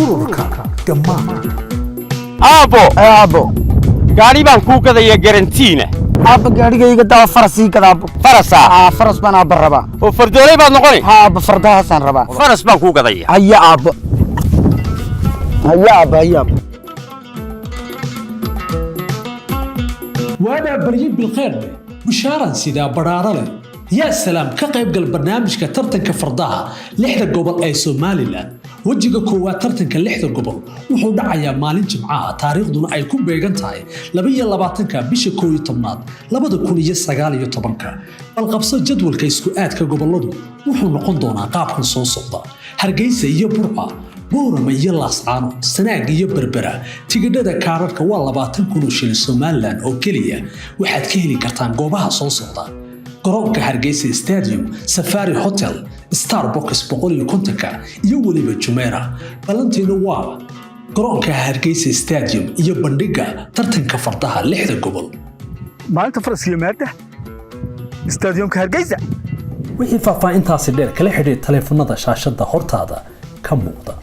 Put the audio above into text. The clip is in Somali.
ururka gammaan aabo gaari baan ku gadaya garantiina aabba gaarigayga daa farasii gadaabo farasa faras baan aabba rabaa oo fardoolay baad noqonay aabba fardahaasaan rabaa faras baan ku gadaya haya aabba وانا بريء بالخير بشارة سيدا برارة يا سلام كقيب قلب برنامج كترتن كفرضها لحظة قبل أي سومالي لان وجهك كوا ترتن كلحظة قبل وحول عيا مالين جمعة تاريخ دون أي كون بيجنتاي لبي لبعتنك بيش كوي طمنات لبده كون يسرقال يطبنك القبصة جدول كيسكوات كقبل لدو وحول نقندونا قابكن صوصة هرجيسة يبرقة بورما يلاس عانو سناق يبربرة تيجدada kaararka waa 20,000 shilin Somaliland oo kaliya waxaad ka heli kartaan goobaha soo socda garoonka Hargeysa Stadium Safari Hotel Starbucks 150 iyo waliba Jumeirah balantiina waa garoonka Hargeysa Stadium iyo bandhiga tartanka fardaha 6 gobol maalinta faraska yimaada Stadiumka Hargeysa wixii faahfaahintaasi dheer kala xiriir taleefanada shaashada hortaada ka muuqda